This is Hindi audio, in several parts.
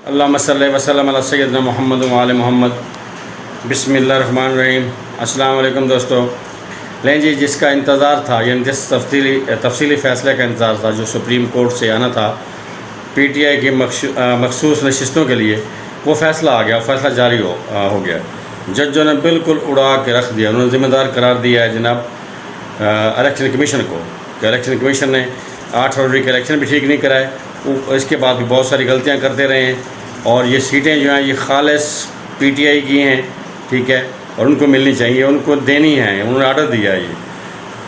अल्लाहुम्मा सल्लि व सल्लिम अला सय्यिदिना मुहम्मद व आले मोहम्मद। बिस्मिल्लाहिर्रहमानिर्रहीम। अस्सलाम वालेकुम दोस्तों। लें जी, जिसका इंतज़ार था, यानी जिस तफसीली फ़ैसले का इंतज़ार था जो सुप्रीम कोर्ट से आना था PTI की मखसूस नशिस्तों के लिए, वो फ़ैसला आ गया, फ़ैसला जारी हो गया। जजों ने बिल्कुल उड़ा के रख दिया। उन्होंने ज़िम्मेदार करार दिया है जनाब इलेक्शन कमीशन को, कि इलेक्शन कमीशन ने 8 फरवरी के इलेक्शन भी ठीक नहीं कराए, इसके बाद भी बहुत सारी गलतियां करते रहे हैं, और ये सीटें जो हैं ये खालिस PTI की हैं, ठीक है, और उनको मिलनी चाहिए, उनको देनी है, उन्होंने आर्डर दिया है। ये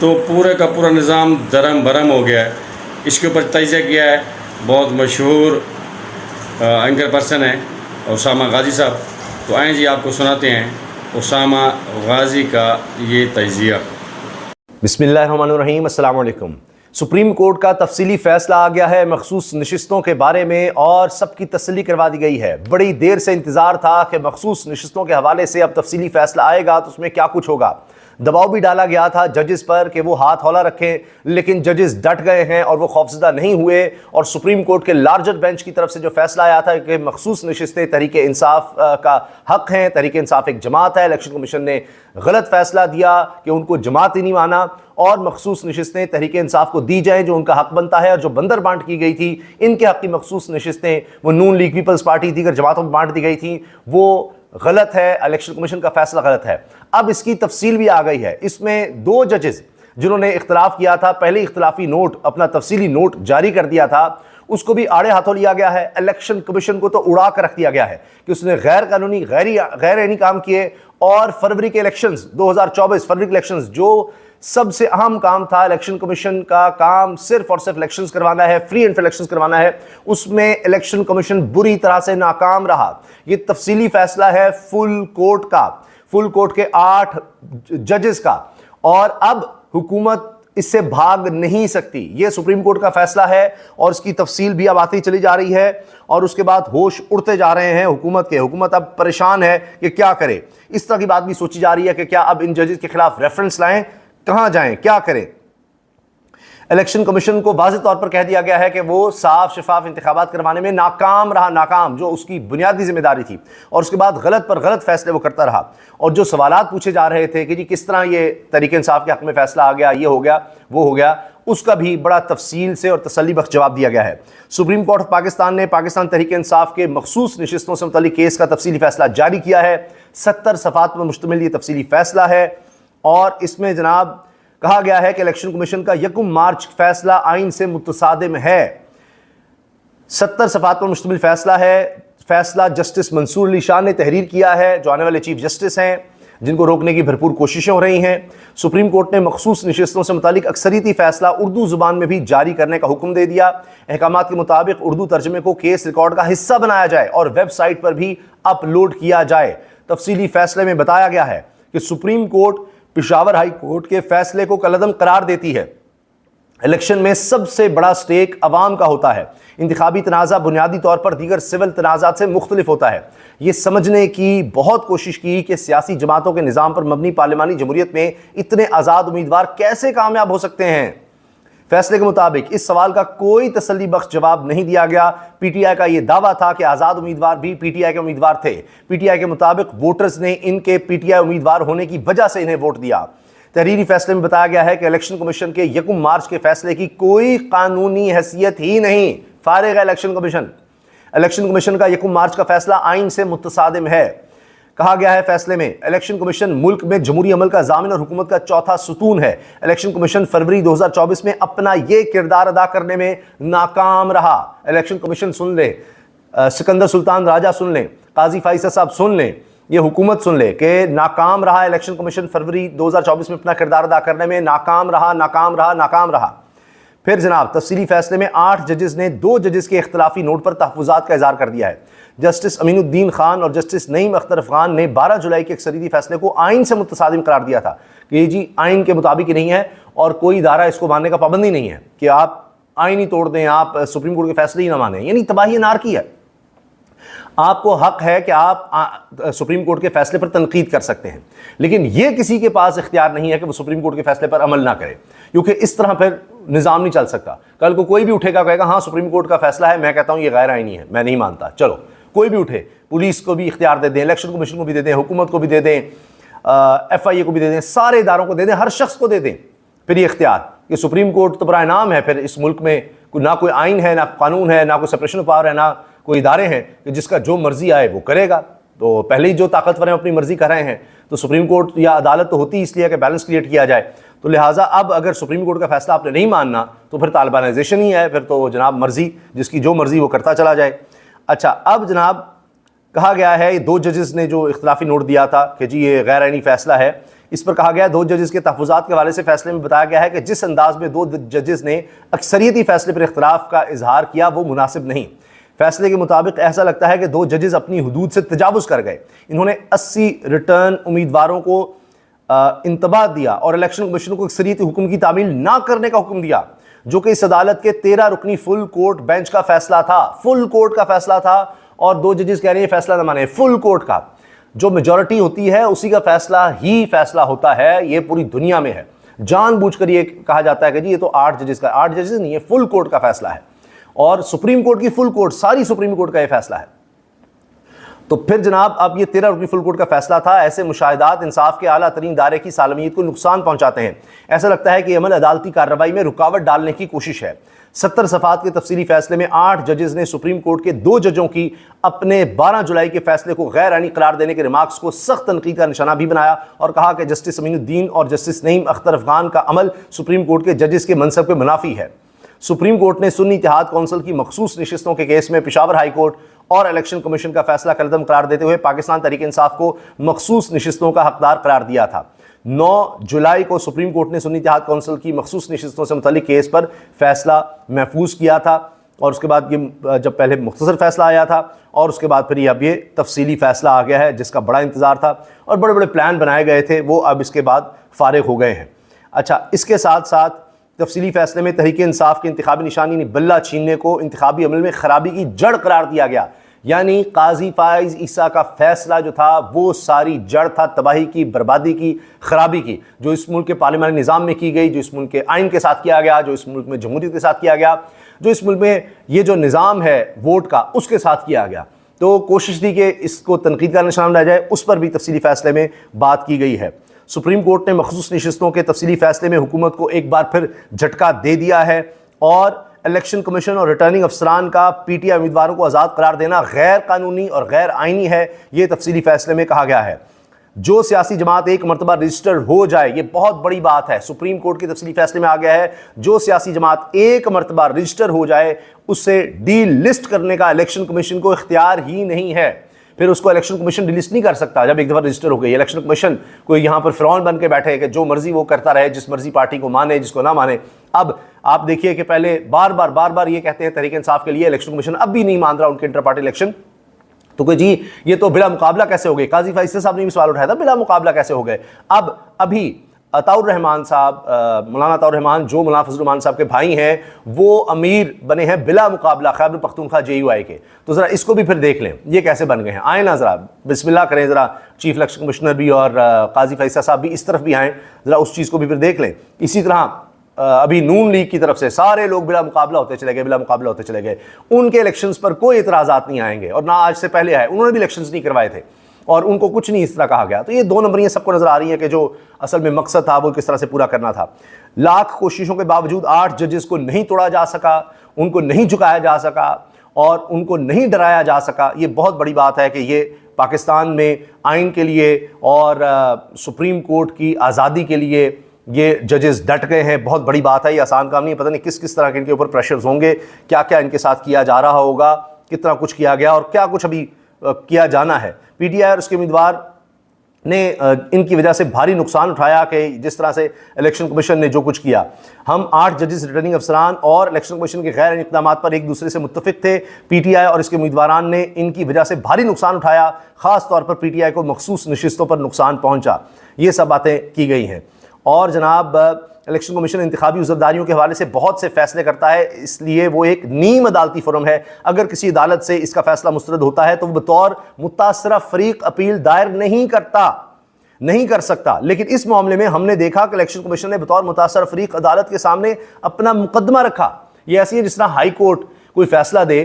तो पूरे का पूरा निज़ाम दरम बरम हो गया है। इसके ऊपर तजिया किया है बहुत मशहूर एंकर पर्सन है उसामा गाज़ी साहब। तो आएँ जी, आपको सुनाते हैं उसामा गाज़ी का ये तजिया। बिस्मिल्लाहिर्रहमानिर्रहीम। अस्सलाम वालेकुम। सुप्रीम कोर्ट का तफसीली फैसला आ गया है मखसूस नशिस्तों के बारे में, और सबकी तसल्ली करवा दी गई है। बड़ी देर से इंतज़ार था कि मखसूस नशिस्तों के हवाले से अब तफसीली फैसला आएगा तो उसमें क्या कुछ होगा। दबाव भी डाला गया था जजेस पर कि वो हाथ हौला रखें, लेकिन जजेस डट गए हैं और वो खौफजदा नहीं हुए। और सुप्रीम कोर्ट के लार्जर बेंच की तरफ से जो फैसला आया था कि मखसूस नशिस्तें तहरीक इंसाफ का हक हैं, तहरीक इंसाफ एक जमात है, इलेक्शन कमीशन ने गलत फैसला दिया कि उनको जमात ही नहीं माना, और मखसूस नशिस्तें तहरीक इंसाफ को दी जाए जो उनका हक बनता है। और जो बंदर बांट की गई थी इनके हक की मखसूस नशिस्तें वो नून लीग, पीपल्स पार्टी, दीगर जमातों में बांट दी गई थी, वो गलत है। इलेक्शन कमीशन का फैसला गलत है। अब इसकी तफसील भी आ गई है। इसमें 2 जजेस जिन्होंने इख्तलाफ किया था, पहले इख्तलाफी नोट, अपना तफसीली नोट जारी कर दिया था, उसको भी आड़े हाथों लिया गया है। इलेक्शन कमीशन को तो उड़ा कर रख दिया गया है कि उसने गैर कानूनी गैर आईनी काम किए। और फरवरी के इलेक्शंस 2024 फरवरी के इलेक्शंस जो सबसे अहम काम था, इलेक्शन कमीशन का काम सिर्फ और सिर्फ इलेक्शंस करवाना है, फ्री एंड फेयर इलेक्शंस करवाना है, उसमें इलेक्शन कमीशन बुरी तरह से नाकाम रहा। ये तफसीली फैसला है फुल कोर्ट का, फुल कोर्ट के 8 जजेस का, और अब हुकूमत इससे भाग नहीं सकती। यह सुप्रीम कोर्ट का फैसला है और इसकी तफसील भी अब आती चली जा रही है। और उसके बाद होश उड़ते जा रहे हैं हुकूमत के। हुकूमत अब परेशान है कि क्या करे। इस तरह की बात भी सोची जा रही है कि क्या अब इन जजेस के खिलाफ रेफरेंस लाएं, कहां जाएं, क्या करें। इलेक्शन कमीशन को वाज़ेह तौर पर कह दिया गया है कि वो साफ शफाफ इंतखाबात करवाने में नाकाम रहा, नाकाम जो उसकी बुनियादी जिम्मेदारी थी। और उसके बाद गलत पर गलत फैसले वो करता रहा। और जो सवालात पूछे जा रहे थे कि जी किस तरह ये तहरीक इंसाफ के हक में फैसला आ गया, ये हो गया, वो हो गया, उसका भी बड़ा तफसील से और तसल्ली बख्श जवाब दिया गया है। सुप्रीम कोर्ट ऑफ पाकिस्तान ने पाकिस्तान तहरीक इंसाफ के मखसूस नशिस्तों से मुतल्लिक केस का तफसीली फैसला जारी किया है। 70 सफ़ात पर मुश्तमिल ये तफसीली फैसला है, और इसमें जनाब कहा गया है कि इलेक्शन कमीशन का 1 मार्च फैसला आइन से मुतसादिम है। 70 सफ़ात पर मुश्तमिल फैसला है। फैसला जस्टिस मंसूर अली शाह ने तहरीर किया है, जो आने वाले चीफ जस्टिस हैं, जिनको रोकने की भरपूर कोशिशें हो रही हैं। सुप्रीम कोर्ट ने मखसूस नशिस्तों से मुतालिक अक्सरियती फैसला उर्दू ज़ुबान में भी जारी करने का हुक्म दे दिया। अहकामात के मुताबिक उर्दू तर्जमे को केस रिकॉर्ड का हिस्सा बनाया जाए और वेबसाइट पर भी अपलोड किया जाए। तफसीली फैसले में बताया गया है कि supreme court Peshawar high court के फैसले को कलअदम करार देती है। इलेक्शन में सबसे बड़ा स्टेक अवाम का होता है। इंतखाबी तनाज़ा बुनियादी तौर पर दीगर सिविल तनाज़ात से मुख्तलिफ होता है। ये समझने की बहुत कोशिश की कि सियासी जमातों के निज़ाम पर मबनी पार्लिमानी जमहूरियत में इतने आज़ाद उम्मीदवार कैसे कामयाब हो सकते हैं। फैसले के मुताबिक इस सवाल का कोई तसल्ली बख्श जवाब नहीं दिया गया। PTI का यह दावा था कि आज़ाद उम्मीदवार भी PTI के उम्मीदवार थे। PTI के मुताबिक वोटर्स ने इनके PTI उम्मीदवार होने की वजह से इन्हें वोट दिया। तहरीरी फैसले में बताया गया है कि इलेक्शन कमीशन के 1 मार्च के फैसले की कोई कानूनी हैसियत ही नहीं, फारिग है इलेक्शन कमीशन। इलेक्शन कमीशन का 1 मार्च का फैसला आइन से मुतसादिम है। कहा गया है फैसले में इलेक्शन कमीशन मुल्क में जमहूरी अमल का ज़ामिन और हुकूमत का चौथा सुतून है। इलेक्शन कमीशन फरवरी 2024 में अपना ये किरदार अदा करने में नाकाम रहा। इलेक्शन कमीशन सुन ले, सिकंदर सुल्तान राजा सुन लें, काजी फाइसा साहब सुन लें, ये हुकूमत सुन ले कि नाकाम रहा इलेक्शन कमीशन फरवरी 2024 में अपना किरदार अदा करने में, नाकाम रहा, नाकाम रहा, नाकाम रहा। फिर जनाब तफसीली फैसले में 8 जजेस ने 2 जजेस के इख्तलाफी नोट पर तहफ़्फ़ुज़ात का इज़हार कर दिया है। जस्टिस अमीनुद्दीन खान और जस्टिस नईम अख्तर अफ़गान ने 12 जुलाई के अक्सरियती फैसले को आइन से मुतसादिम करार दिया था कि ये जी आइन के मुताबिक ही नहीं है और कोई इदारा इसको मानने का पाबंदी नहीं है कि आप आइन ही तोड़ दें, आप सुप्रीम कोर्ट के फैसले ही ना माने, यानी तबाही नारकी है। आपको हक है कि आप सुप्रीम कोर्ट के फैसले पर तनकीद कर सकते हैं, लेकिन यह किसी के पास इख्तियार नहीं है कि वो सुप्रीम कोर्ट के फैसले पर अमल ना करे, क्योंकि इस तरह फिर निज़ाम नहीं चल सकता। कल को कोई भी उठेगा, कहेगा हाँ सुप्रीम कोर्ट का फैसला है, मैं कहता हूँ ये गैर आईनी है, मैं नहीं मानता, चलो कोई भी उठे, पुलिस को भी इख्तियार दे दें, इलेक्शन कमीशन को भी दे दें, हुकूमत को भी दे दें, FIA को भी दे दें, सारे इदारों को दे दें, हर शख्स को दे दें फिर ये इख्तियार कि सुप्रीम कोर्ट तो बराए नाम है, फिर इस मुल्क में ना कोई आइन है, ना कानून है, ना कोई सेपरेशन ऑफ पावर है, ना कोई इदारे हैं कि जिसका जो मर्जी आए वो करेगा। तो पहले ही जो ताकतवर हैं अपनी मर्जी कर रहे हैं, तो सुप्रीम कोर्ट या अदालत तो होती इसलिए कि बैलेंस क्रिएट किया जाए। तो लिहाजा अब अगर सुप्रीम कोर्ट का फैसला आपने नहीं मानना तो फिर तालिबानाइजेशन ही है, फिर तो जनाब मर्जी, जिसकी जो मर्जी वो करता चला जाए। अच्छा, अब जनाब कहा गया है 2 जजेस ने जो इख्तिलाफी नोट दिया था कि जी ये गैर आइनी फैसला है, इस पर कहा गया 2 जजेस के तहफ़्फ़ुज़ात के हवाले से फैसले में बताया गया है कि जिस अंदाज में 2 जजेस ने अक्सरियती फैसले पर इख्तिलाफ का इजहार किया वो मुनासिब नहीं। फैसले के मुताबिक ऐसा लगता है कि 2 जजेस अपनी हुदूद से तजावुज़ कर गए। इन्होंने 80 रिटर्न उम्मीदवारों को इंतबाह दिया और इलेक्शन कमीशन को अक्सरियती हुक्म की तामील ना करने का हुक्म दिया, जो कि इस अदालत के 13 रुकनी फुल कोर्ट बेंच का फैसला था। फुल कोर्ट का फैसला था और 2 जजेस कह रहे हैं फैसला न माने। फुल कोर्ट का जो मेजॉरिटी होती है उसी का फैसला ही फैसला होता है, ये पूरी दुनिया में है। जानबूझकर ये कहा जाता है कि जी ये तो 8 जजेस का, 8 जजेस नहीं, ये फुल कोर्ट का फैसला है और सुप्रीम कोर्ट की फुल कोर्ट, सारी सुप्रीम कोर्ट का ये फैसला है। तो फिर जनाब अब ये 13 रुकनी फुल कोर्ट का फैसला था। ऐसे मुशाहिदात इंसाफ के आला तरीन दायरे की सालमियत को नुकसान पहुंचाते हैं। ऐसा लगता है कि अमल अदालती कार्रवाई में रुकावट डालने की कोशिश है। 70 सफ़ात के तफसीली फैसले में 8 जजेस ने सुप्रीम कोर्ट के 2 जजों की अपने 12 जुलाई के फैसले को गैर आइनी करार देने के रिमार्क्स को सख्त तनकीद का निशाना भी बनाया और कहा कि जस्टिस अमीनुद्दीन और जस्टिस नईम अख्तर अफगान का अमल सुप्रीम कोर्ट के जजेस के मनसब के मुनाफी है। सुप्रीम कोर्ट ने सुन्नी इत्तेहाद कौंसिल की मखसूस नशिस्तों के केस में पेशावर हाई कोर्ट और इलेक्शन कमीशन का फैसला कलदम करार देते हुए पाकिस्तान तहरीक इंसाफ को मखसूस नशिस्तों का हकदार करार दिया था। 9 जुलाई को सुप्रीम कोर्ट ने सुन्नी इत्तेहाद कौंसिल की मखसूस नशिस्तों से मुतल्लिक केस पर फैसला महफूज किया था और उसके बाद ये जब पहले मुख्तसर फैसला आया था और उसके बाद फिर अब ये तफसीली फैसला आ गया है जिसका बड़ा इंतज़ार था और बड़े बड़े प्लान बनाए गए थे, वो अब इसके बाद फारिग हो गए हैं। अच्छा, इसके साथ साथ तफसीली फैसले में तहरीक इंसाफ की इंतखाबी निशानी बल्ला छीनने को इंतखाबी अमल में खराबी की जड़ करार दिया गया। यानी काजी फाइज ईसा का फैसला जो था वो सारी जड़ था तबाही की, बर्बादी की, खराबी की, जो इस मुल्क के पार्लियामानी निज़ाम में की गई, जो इस मुल्क के आइन के साथ किया गया, जो इस मुल्क में जमहूरियत के साथ किया गया, जो इस मुल्क में ये जो निज़ाम है वोट का उसके साथ किया गया। तो कोशिश थी कि इसको तनकीद का निशान लाया जाए, उस पर भी तफसीली फैसले में बात की गई है। सुप्रीम कोर्ट ने मखसूस नशिस्तों के तफसीली फैसले में हुकूमत को एक बार फिर झटका दे दिया है और इलेक्शन कमीशन और रिटर्निंग अफसरान का PTI उम्मीदवारों को आज़ाद करार देना गैर कानूनी और गैर आइनी है, ये तफसीली फैसले में कहा गया है। जो सियासी जमात एक मरतबा रजिस्टर हो जाए, ये बहुत बड़ी बात है, सुप्रीम कोर्ट के तफसीली फैसले में आ गया है, जो सियासी जमात एक मरतबा रजिस्टर हो जाए उससे डी लिस्ट करने का इलेक्शन कमीशन को इख्तियार ही नहीं है। फिर उसको इलेक्शन कमीशन डिलिस्ट नहीं कर सकता जब एक दफ़ा रजिस्टर हो गई। इलेक्शन कमीशन कोई यहाँ पर फ़िरौन बन के बैठे कि जो मर्जी वो करता रहे, जिस मर्जी पार्टी को माने, जिसको ना माने। अब आप देखिए कि पहले बार बार ये कहते हैं तहरीक इंसाफ के लिए इलेक्शन कमीशन अब भी नहीं मान रहा उनके इंटर पार्टी इलेक्शन, तो कोई जी ये तो बिला मुकाबला कैसे हो गए। काजी फाइज साहब ने भी सवाल उठाया था बिला मुकाबला कैसे हो गए। अब अभी अताउर रहमान साहब, मौलाना अताउर रहमान जो मौलाना फजल रहमान साहब के भाई हैं, वो अमीर बने हैं बिला मुकाबला खैबर पख्तूनख्वा JUI के। तो ज़रा इसको भी फिर देख लें ये कैसे बन गए हैं। आए ना ज़रा बिस्मिल्लाह करें, ज़रा चीफ इलेक्शन कमिश्नर भी और काजी फैसल साहब भी इस तरफ भी आएँ, ज़रा उस चीज़ को भी फिर देख लें। इसी तरह अभी नून लीग की तरफ से सारे लोग बिला मुकाबला होते चले गए, बिला मुकाबला होते चले गए। उनके इलेक्शंस पर कोई इतराज़ात नहीं आएंगे और ना आज से पहले आए, उन्होंने भी इलेक्शंस नहीं करवाए थे और उनको कुछ नहीं इस तरह कहा गया। तो ये 2 नंबरियाँ सबको नज़र आ रही हैं कि जो असल में मकसद था वो किस तरह से पूरा करना था। लाख कोशिशों के बावजूद 8 जजेस को नहीं तोड़ा जा सका, उनको नहीं झुकाया जा सका और उनको नहीं डराया जा सका। ये बहुत बड़ी बात है कि ये पाकिस्तान में आइन के लिए और सुप्रीम कोर्ट की आज़ादी के लिए ये जजेस डट गए हैं। बहुत बड़ी बात है, ये आसान काम नहीं है। पता नहीं किस किस तरह के इनके ऊपर प्रेशर्स होंगे, क्या क्या इनके साथ किया जा रहा होगा, कितना कुछ किया गया और क्या कुछ अभी किया जाना है। PTI और उसके उम्मीदवार ने इनकी वजह से भारी नुकसान उठाया कि जिस तरह से इलेक्शन कमीशन ने जो कुछ किया। हम 8 जजेस रिटर्निंग अफसरान और इलेक्शन कमीशन के गैर इक़दामात पर एक दूसरे से मुत्तफिक थे। PTI और इसके उम्मीदवारान ने इनकी वजह से भारी नुकसान उठाया, ख़ास तौर पर PTI को मखसूस नशिस्तों पर नुकसान पहुँचा। ये सब बातें की गई हैं और जनाब इलेक्शन कमीशन इंतखाबी उज़रदारियों के हवाले से बहुत से फैसले करता है, इसलिए वो एक नीम अदालती फोरम है। अगर किसी अदालत से इसका फैसला मुस्तरद होता है तो वो बतौर मुतासरा फरीक अपील दायर नहीं कर सकता। लेकिन इस मामले में हमने देखा कि इलेक्शन कमीशन ने बतौर मुतासरा फरीक अदालत के सामने अपना मुकदमा रखा। ये ऐसी है जिस तरह हाई कोर्ट कोई फैसला दे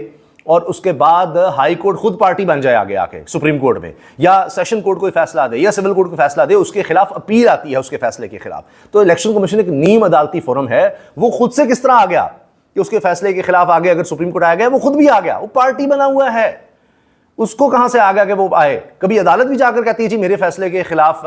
और उसके बाद हाई कोर्ट खुद पार्टी बन जाए आगे आके सुप्रीम कोर्ट में, या सेशन कोर्ट कोई फैसला दे या सिविल कोर्ट को फैसला दे, उसके खिलाफ अपील आती है उसके फैसले के खिलाफ, तो इलेक्शन कमीशन एक नीम अदालती फोरम है, वो खुद से किस तरह आ गया कि उसके फैसले के खिलाफ आगे अगर सुप्रीम कोर्ट आ गया, वो खुद भी आ गया, वो पार्टी बना हुआ है, उसको कहां से आ गया कि वो आए। कभी अदालत भी जाकर कहती है जी मेरे फैसले के खिलाफ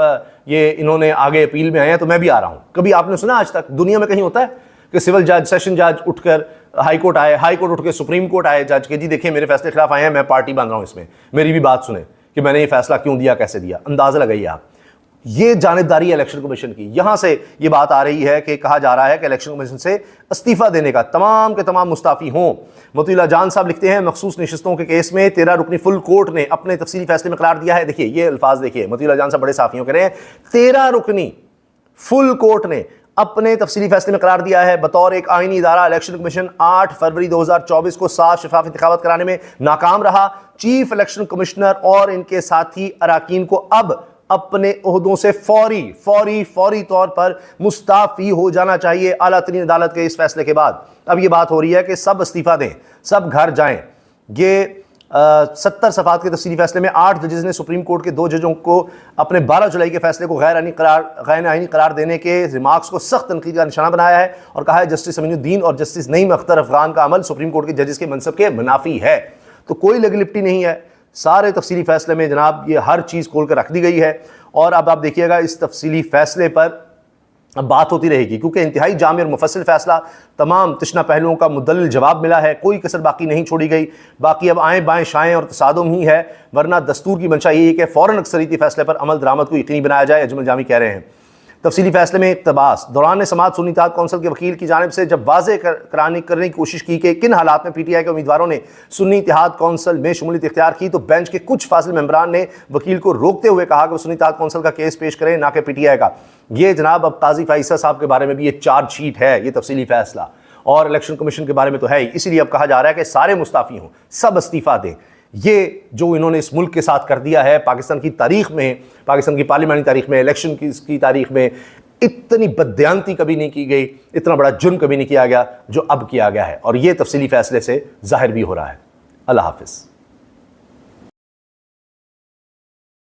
ये इन्होंने आगे अपील में आए हैं तो मैं भी आ रहा हूं। कभी आपने सुना आज तक दुनिया में कहीं होता है कि सिविल जज, सेशन जज उठकर हाई कोर्ट आए, हाई कोर्ट उठ के सुप्रीम कोर्ट आए, जज के जी देखिए मेरे फैसले के खिलाफ आए हैं, मैं पार्टी बन रहा हूं इसमें, मेरी भी बात सुने कि मैंने ये फैसला क्यों दिया, कैसे दिया। अंदाजा लगाइए आप, ये जानिबदारी है इलेक्शन कमीशन की। यहां से ये बात आ रही है कि कहा जा रहा है कि इलेक्शन कमीशन से इस्तीफा देने का तमाम के तमाम मुस्ताफी हों। मोतीउल्लाह जान साहब लिखते हैं मखसूस नशिस्तों के केस में 13 रुकनी फुल कोर्ट ने अपने तफसीली फैसले में करार दिया है। देखिए ये अल्फाज देखिए, मोतीउल्लाह जान साहब बड़े साफियों कह रहे हैं 13 रुकनी फुल कोर्ट ने अपने तफसीली फैसले में करार दिया है बतौर एक आईनी इदारा इलेक्शन कमीशन 8 फरवरी 2024 को साफ शफाफ इंतखाबात कराने में नाकाम रहा। चीफ इलेक्शन कमिश्नर और इनके साथी अराकीन को अब अपने ओहदों से फौरी तौर पर मुस्ताफी हो जाना चाहिए आला तरीन अदालत के इस फैसले के बाद। अब ये बात हो रही है कि सब इस्तीफा दें, सब घर जाएं। ये 70 सफ़ात के तफसीली फैसले में 8 जजेस ने सुप्रीम कोर्ट के 2 जजों को अपने 12 जुलाई के फैसले को गैर आईनी करार देने के रिमार्क्स को सख्त तनकीद का निशाना बनाया है और कहा है जस्टिस अमीनुद्दीन और जस्टिस नईम अख्तर अफगान का अमल सुप्रीम कोर्ट के जजेस के मनसब के मुनाफी है। तो कोई लगलिपटी नहीं है, सारे तफसीली फैसले में जनाब ये हर चीज़ खोल कर रख दी गई है। और अब आप देखिएगा इस तफसीली फैसले पर अब बात होती रहेगी क्योंकि इंतहाई जामी और मुफस्सिल फैसला, तमाम तिश्ना पहलुओं का मुद्दलिल जवाब मिला है, कोई कसर बाकी नहीं छोड़ी गई। बाकी अब आएँ बाएँ शाएँ और तसादुम ही है, वरना दस्तूर की मंशा यही है कि फ़ौरन अक्सरियती फैसले पर अमल दरामद को यकीनी बनाया जाए। अजमल जामी कह रहे हैं तफसीली फैसले में इक़्तिबास दौरान समाअत सुन्नी इत्तेहाद कौंसिल के वकील की जानिब से जब वाज़े करने की कोशिश की कि किन हालात में PTI के उम्मीदवारों ने सुन्नी इत्तेहाद कौंसिल में शमूलियत इख्तियार की, तो बेंच के कुछ फाजिल मेंबरान ने वकील को रोकते हुए कहा कि वो सुन्नी इत्तेहाद कौंसिल का केस पेश करें, ना कि PTI का। ये जनाब अब काजी फ़ाइज़ा साहब के बारे में भी ये चार्जशीट है, ये तफसीली फैसला, और इलेक्शन कमीशन के बारे में तो है ही। इसीलिए अब कहा जा रहा है कि सारे मुस्ताफ़ी हों, सब इस्तीफ़ा दें। ये जो इन्होंने इस मुल्क के साथ कर दिया है, पाकिस्तान की तारीख में, पाकिस्तान की पार्लियामानी तारीख में, इलेक्शन की तारीख में इतनी बदयांती कभी नहीं की गई, इतना बड़ा जुर्म कभी नहीं किया गया जो अब किया गया है। और ये तफसीली फैसले से जाहिर भी हो रहा है। अल्लाह हाफिज़।